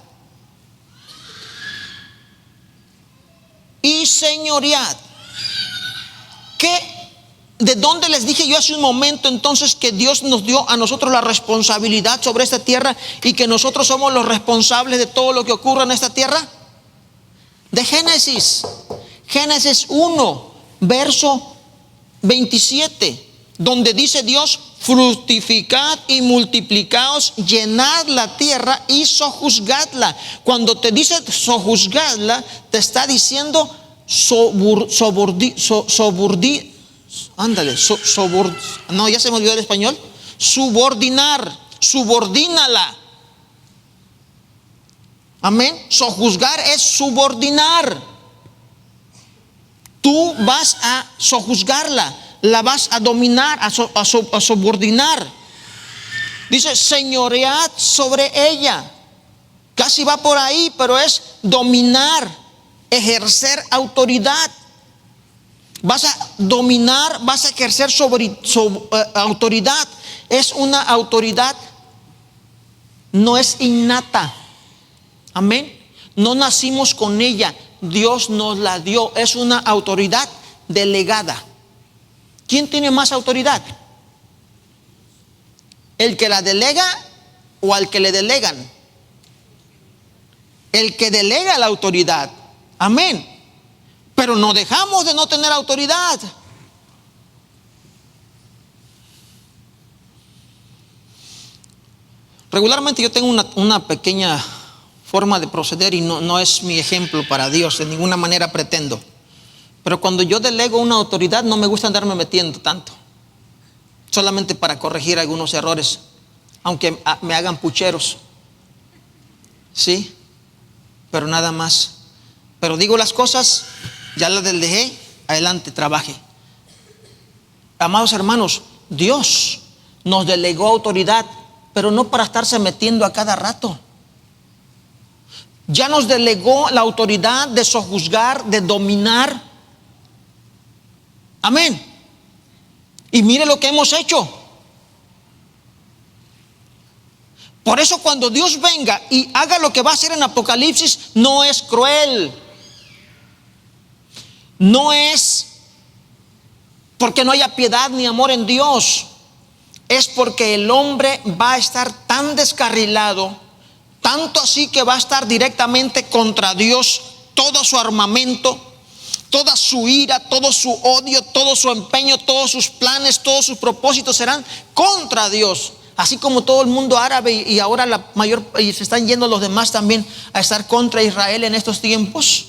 Speaker 1: Y señoread. ¿De dónde les dije yo hace un momento entonces que Dios nos dio a nosotros la responsabilidad sobre esta tierra y que nosotros somos los responsables de todo lo que ocurra en esta tierra? De Génesis 1, verso 27, donde dice Dios, fructificad y multiplicaos, llenad la tierra y sojuzgadla. Cuando te dice sojuzgadla, te está diciendo no, ya se me olvidó el español. Subordínala. Amén. Sojuzgar es subordinar. Tú vas a sojuzgarla, la vas a dominar, a subordinar. Dice, señoread sobre ella. Casi va por ahí, pero es dominar, ejercer autoridad. Vas a dominar, vas a ejercer autoridad. Es una autoridad, no es innata. Amén. No nacimos con ella, Dios nos la dio. Es una autoridad delegada. ¿Quién tiene más autoridad? ¿El que la delega o al que le delegan? El que delega la autoridad. Amén. Pero no dejamos de no tener autoridad. Regularmente yo tengo una pequeña forma de proceder y no es mi ejemplo para Dios, de ninguna manera pretendo. Pero cuando yo delego una autoridad no me gusta andarme metiendo tanto. Solamente para corregir algunos errores, aunque me hagan pucheros. Sí, pero nada más. Pero digo las cosas, ya las delegé, adelante, trabaje. Amados hermanos, Dios nos delegó autoridad, pero no para estarse metiendo a cada rato. Ya nos delegó la autoridad de sojuzgar, de dominar. Amén. Y mire lo que hemos hecho. Por eso cuando Dios venga y haga lo que va a hacer en Apocalipsis, no es cruel. No es porque no haya piedad ni amor en Dios. Es porque el hombre va a estar tan descarrilado, tanto así que va a estar directamente contra Dios. Todo su armamento, toda su ira, todo su odio, todo su empeño, todos sus planes, todos sus propósitos serán contra Dios. Así como todo el mundo árabe y ahora y se están yendo los demás también a estar contra Israel en estos tiempos.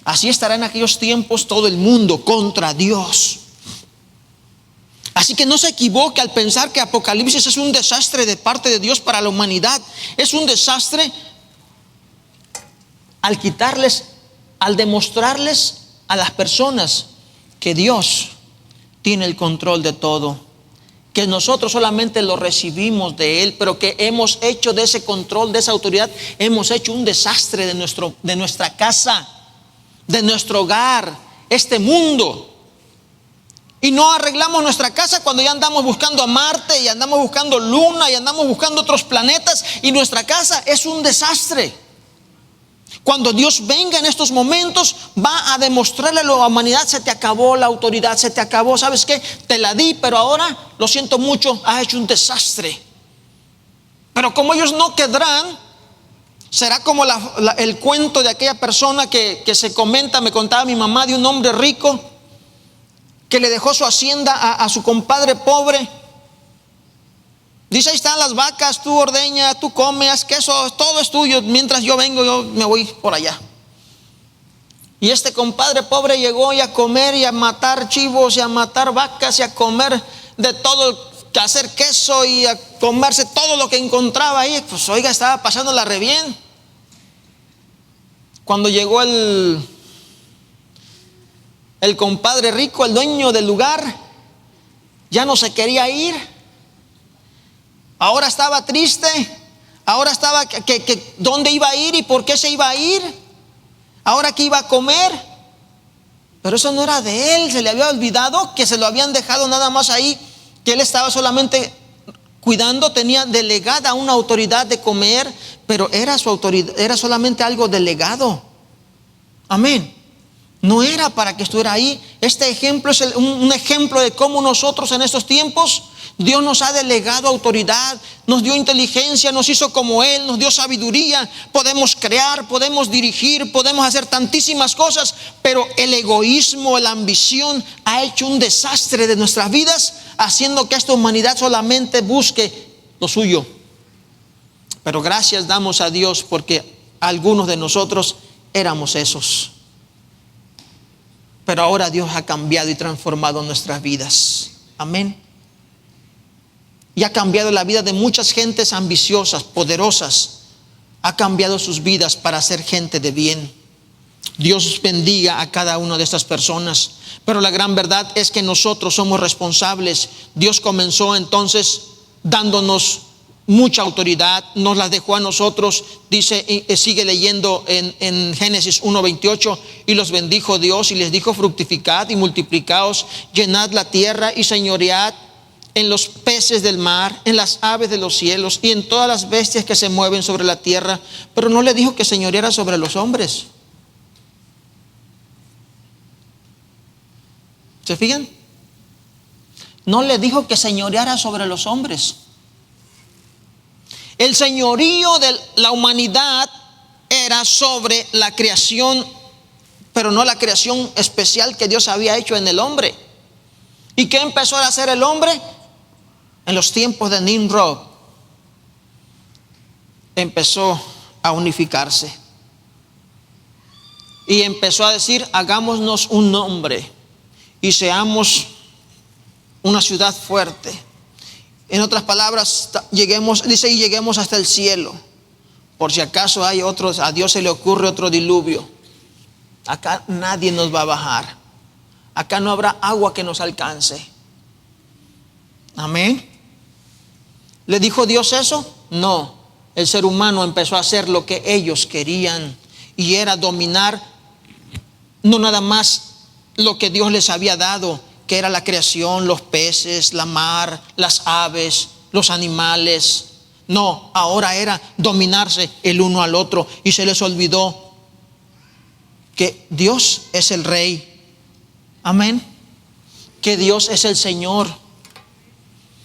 Speaker 1: Así estará en aquellos tiempos todo el mundo contra Dios. Así que no se equivoque al pensar que Apocalipsis es un desastre de parte de Dios para la humanidad. Es un desastre al quitarles, al demostrarles a las personas que Dios tiene el control de todo, que nosotros solamente lo recibimos de Él, pero que hemos hecho de ese control, de esa autoridad, hemos hecho un desastre de nuestra casa, de nuestro hogar, este mundo. Y no arreglamos nuestra casa cuando ya andamos buscando a Marte y andamos buscando Luna y andamos buscando otros planetas, y nuestra casa es un desastre. Cuando Dios venga en estos momentos, va a demostrarle a la humanidad: se te acabó la autoridad, se te acabó, ¿sabes qué? Te la di, pero ahora, lo siento mucho, has hecho un desastre. Pero como ellos no quedarán, será como el cuento de aquella persona que se comenta, me contaba mi mamá, de un hombre rico que le dejó su hacienda a su compadre pobre. Dice: ahí están las vacas, tú ordeña, tú comes, haz queso, todo es tuyo, mientras yo vengo, yo me voy por allá. Y este compadre pobre llegó y a comer y a matar chivos y a matar vacas y a comer de todo, a hacer queso y a comerse todo lo que encontraba ahí. Pues oiga, estaba pasándola re bien. Cuando llegó el compadre rico, el dueño del lugar, ya no se quería ir. Ahora estaba triste. Ahora estaba que dónde iba a ir y por qué se iba a ir. Ahora que iba a comer. Pero eso no era de él. Se le había olvidado que se lo habían dejado nada más ahí, que él estaba solamente cuidando. Tenía delegada una autoridad de comer, pero era su autoridad, era solamente algo delegado. Amén. No era para que estuviera ahí. Este ejemplo es un ejemplo de cómo nosotros en estos tiempos, Dios nos ha delegado autoridad, nos dio inteligencia, nos hizo como Él, nos dio sabiduría. Podemos crear, podemos dirigir, podemos hacer tantísimas cosas, pero el egoísmo, la ambición ha hecho un desastre de nuestras vidas, haciendo que esta humanidad solamente busque lo suyo. Pero gracias damos a Dios porque algunos de nosotros éramos esos. Pero ahora Dios ha cambiado y transformado nuestras vidas. Amén. Y ha cambiado la vida de muchas gentes ambiciosas, poderosas. Ha cambiado sus vidas para ser gente de bien. Dios bendiga a cada una de estas personas. Pero la gran verdad es que nosotros somos responsables. Dios comenzó entonces dándonos mucha autoridad, nos las dejó a nosotros. Dice, sigue leyendo en Génesis 1:28, y los bendijo Dios y les dijo: fructificad y multiplicaos, llenad la tierra y señoread en los peces del mar, en las aves de los cielos y en todas las bestias que se mueven sobre la tierra. Pero no le dijo que señoreara sobre los hombres. ¿Se fijan? No le dijo que señoreara sobre los hombres. El señorío de la humanidad era sobre la creación, pero no la creación especial que Dios había hecho en el hombre. ¿Y qué empezó a hacer el hombre? En los tiempos de Nimrod empezó a unificarse y empezó a decir: hagámonos un nombre y seamos una ciudad fuerte. En otras palabras, lleguemos hasta el cielo, por si acaso hay otros, a Dios se le ocurre otro diluvio. Acá nadie nos va a bajar. Acá no habrá agua que nos alcance. Amén. ¿Le dijo Dios eso? No. El ser humano empezó a hacer lo que ellos querían, y era dominar no nada más lo que Dios les había dado, que era la creación, los peces, la mar, las aves, los animales. No, ahora era dominarse el uno al otro, y se les olvidó que Dios es el Rey. Amén. Que Dios es el Señor.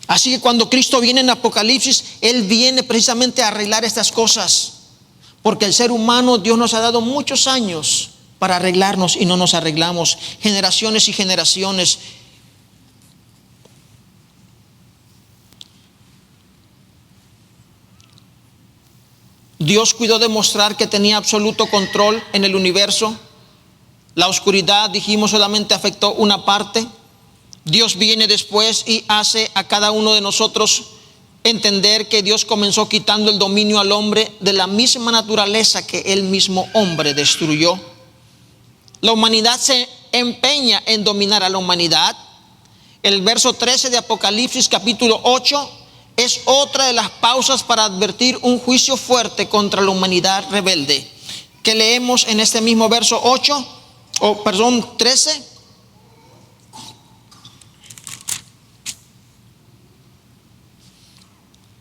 Speaker 1: Así que cuando Cristo viene en Apocalipsis, Él viene precisamente a arreglar estas cosas, porque el ser humano, Dios nos ha dado muchos años para arreglarnos y no nos arreglamos, generaciones y generaciones. Dios cuidó de mostrar que tenía absoluto control en el universo. La oscuridad, dijimos, solamente afectó una parte. Dios viene después y hace a cada uno de nosotros entender que Dios comenzó quitando el dominio al hombre de la misma naturaleza que el mismo hombre destruyó. La humanidad se empeña en dominar a la humanidad. El verso 13 de Apocalipsis capítulo 8 es otra de las pausas para advertir un juicio fuerte contra la humanidad rebelde, que leemos en este mismo verso 13.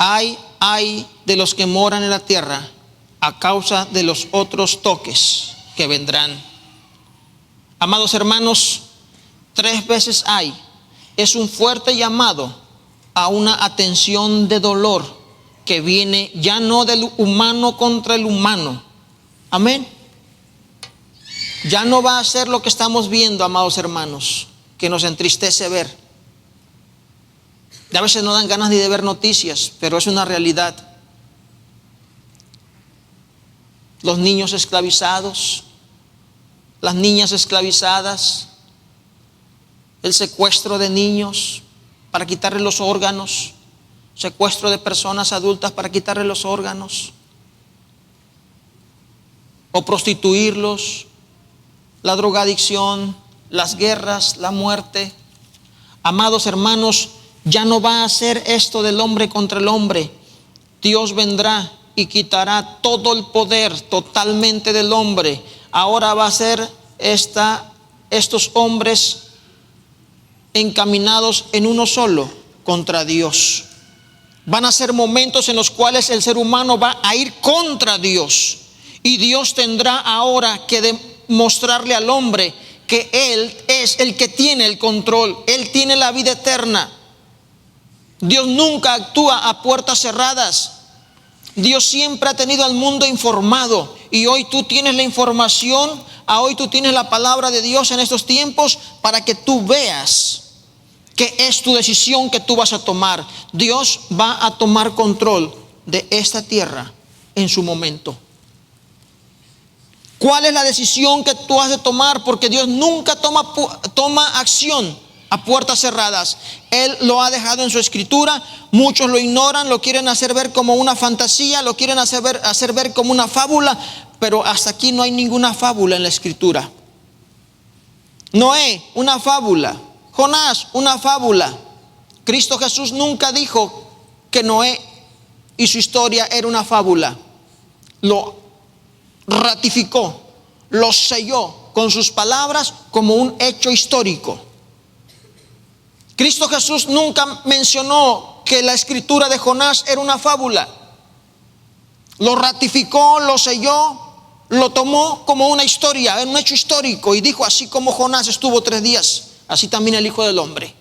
Speaker 1: Ay de los que moran en la tierra a causa de los otros toques que vendrán. Amados hermanos, 3 veces ay es un fuerte llamado a una atención de dolor que viene ya no del humano contra el humano. Amén. Ya no va a ser lo que estamos viendo, amados hermanos, que nos entristece ver. A veces no dan ganas ni de ver noticias, pero es una realidad. Los niños esclavizados, las niñas esclavizadas, el secuestro de niños para quitarle los órganos, secuestro de personas adultas para quitarle los órganos, o prostituirlos, la drogadicción, las guerras, la muerte. Amados hermanos, ya no va a ser esto del hombre contra el hombre. Dios vendrá y quitará todo el poder totalmente del hombre. Ahora va a ser estos hombres encaminados en uno solo contra Dios. Van a ser momentos en los cuales el ser humano va a ir contra Dios, y Dios tendrá ahora que demostrarle al hombre que Él es el que tiene el control. Él tiene la vida eterna. Dios nunca actúa a puertas cerradas. Dios siempre ha tenido al mundo informado, y hoy tú tienes la información, hoy tú tienes la palabra de Dios en estos tiempos para que tú veas qué es tu decisión que tú vas a tomar. Dios va a tomar control de esta tierra en su momento. ¿Cuál es la decisión que tú has de tomar? Porque Dios nunca toma acción a puertas cerradas. Él lo ha dejado en su escritura. Muchos lo ignoran, lo quieren hacer ver como una fantasía, lo quieren hacer ver como una fábula, pero hasta aquí no hay ninguna fábula en la escritura. Noé, una fábula. Jonás, una fábula. Cristo Jesús nunca dijo que Noé y su historia era una fábula. Lo ratificó, lo selló con sus palabras como un hecho histórico. Cristo Jesús nunca mencionó que la escritura de Jonás era una fábula. Lo ratificó, lo selló, lo tomó como una historia, un hecho histórico, y dijo: así como Jonás estuvo 3 días, así también el Hijo del Hombre.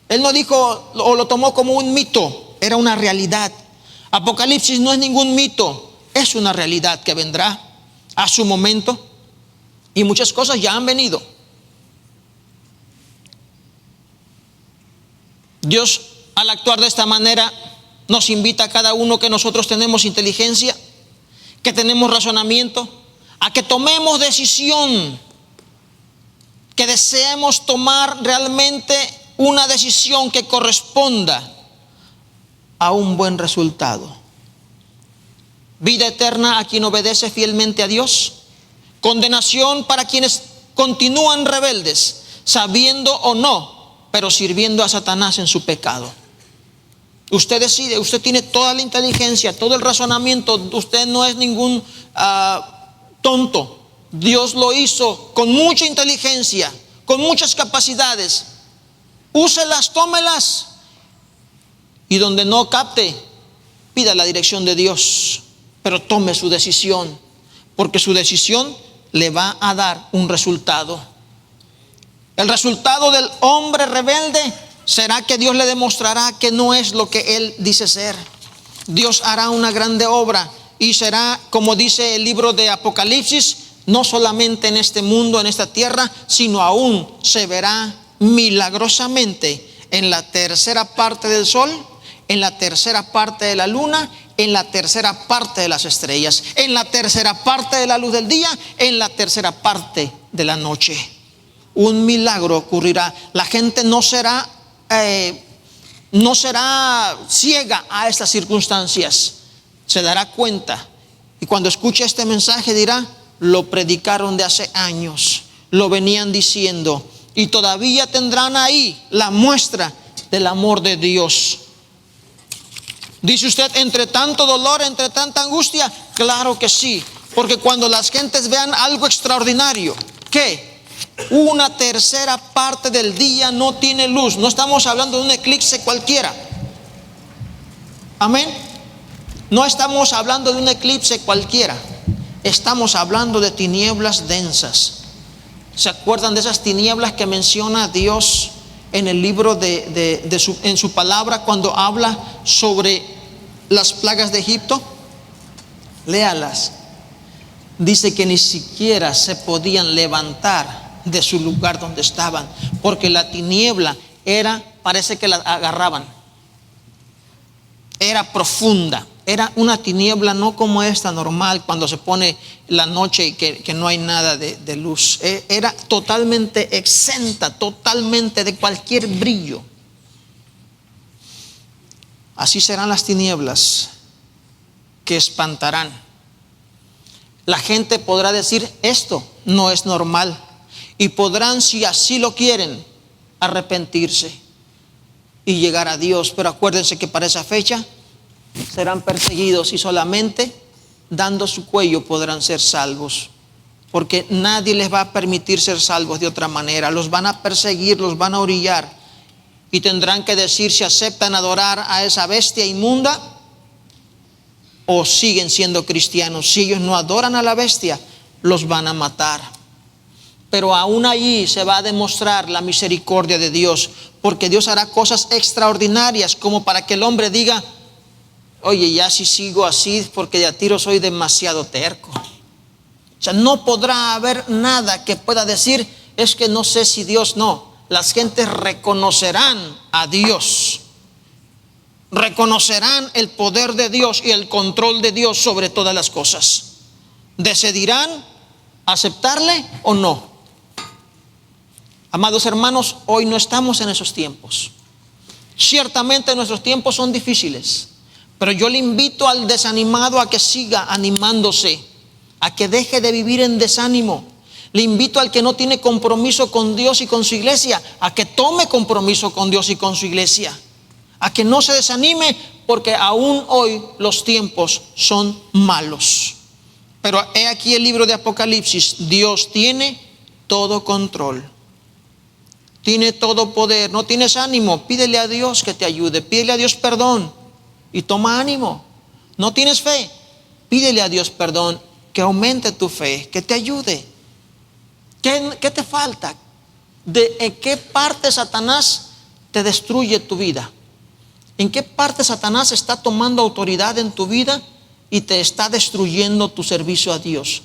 Speaker 1: Él no dijo o lo tomó como un mito, era una realidad. Apocalipsis no es ningún mito, es una realidad que vendrá a su momento, y muchas cosas ya han venido. Dios, al actuar de esta manera, nos invita a cada uno que nosotros tenemos inteligencia, que tenemos razonamiento, a que tomemos decisión, que deseemos tomar realmente una decisión que corresponda a un buen resultado. Vida eterna a quien obedece fielmente a Dios, condenación para quienes continúan rebeldes, sabiendo o no, pero sirviendo a Satanás en su pecado. Usted decide, usted tiene toda la inteligencia, todo el razonamiento, usted no es ningún tonto. Dios lo hizo con mucha inteligencia, con muchas capacidades. Úselas, tómelas, y donde no capte, pida la dirección de Dios, pero tome su decisión, porque su decisión le va a dar un resultado. El resultado del hombre rebelde será que Dios le demostrará que no es lo que él dice ser. Dios hará una grande obra, y será, como dice el libro de Apocalipsis, no solamente en este mundo, en esta tierra, sino aún se verá milagrosamente en la tercera parte del sol, en la tercera parte de la luna, en la tercera parte de las estrellas, en la tercera parte de la luz del día, en la tercera parte de la noche. un milagro ocurrirá. La gente no será ciega a estas circunstancias. Se dará cuenta. Y cuando escuche este mensaje dirá: lo predicaron de hace años, lo venían diciendo, y todavía tendrán ahí la muestra del amor de Dios. Dice usted: entre tanto dolor, entre tanta angustia. Claro que sí, porque cuando las gentes vean algo extraordinario, ¿qué? Una tercera parte del día no tiene luz. No estamos hablando de un eclipse cualquiera. Amén. No estamos hablando de un eclipse cualquiera. Estamos hablando de tinieblas densas. ¿Se acuerdan de esas tinieblas que menciona Dios en el libro en su palabra cuando habla sobre las plagas de Egipto? Léalas. Dice que ni siquiera se podían levantar de su lugar donde estaban, porque la tiniebla parece que la agarraban. Era profunda. Era una tiniebla no como esta normal cuando se pone la noche y que no hay nada de luz. Era totalmente exenta, totalmente de cualquier brillo. Así serán las tinieblas que espantarán. La gente podrá decir: esto no es normal, y podrán, si así lo quieren, arrepentirse y llegar a Dios. Pero acuérdense que para esa fecha serán perseguidos, y solamente dando su cuello podrán ser salvos, porque nadie les va a permitir ser salvos de otra manera. Los van a perseguir, los van a orillar, y tendrán que decir si aceptan adorar a esa bestia inmunda o siguen siendo cristianos. Si ellos no adoran a la bestia, los van a matar. Pero aún allí se va a demostrar la misericordia de Dios, porque Dios hará cosas extraordinarias como para que el hombre diga: oye, ya si sigo así, porque de a tiro soy demasiado terco. O sea, no podrá haber nada que pueda decir: es que no sé si Dios. No, las gentes reconocerán a Dios, reconocerán el poder de Dios y el control de Dios sobre todas las cosas. Decidirán aceptarle o no. Amados hermanos, hoy no estamos en esos tiempos. Ciertamente nuestros tiempos son difíciles, pero yo le invito al desanimado a que siga animándose, a que deje de vivir en desánimo. Le invito al que no tiene compromiso con Dios y con su iglesia, a que tome compromiso con Dios y con su iglesia, a que no se desanime, porque aún hoy los tiempos son malos. Pero he aquí el libro de Apocalipsis. Dios tiene todo control, tiene todo poder. No tienes ánimo, pídele a Dios que te ayude, pídele a Dios perdón y toma ánimo. No tienes fe, pídele a Dios perdón, que aumente tu fe, que te ayude. ¿Qué te falta? ¿En qué parte Satanás te destruye tu vida? ¿En qué parte Satanás está tomando autoridad en tu vida y te está destruyendo tu servicio a Dios?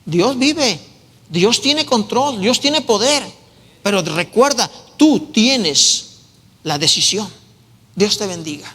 Speaker 1: Dios vive, Dios tiene control, Dios tiene poder, pero recuerda, tú tienes la decisión. Dios te bendiga.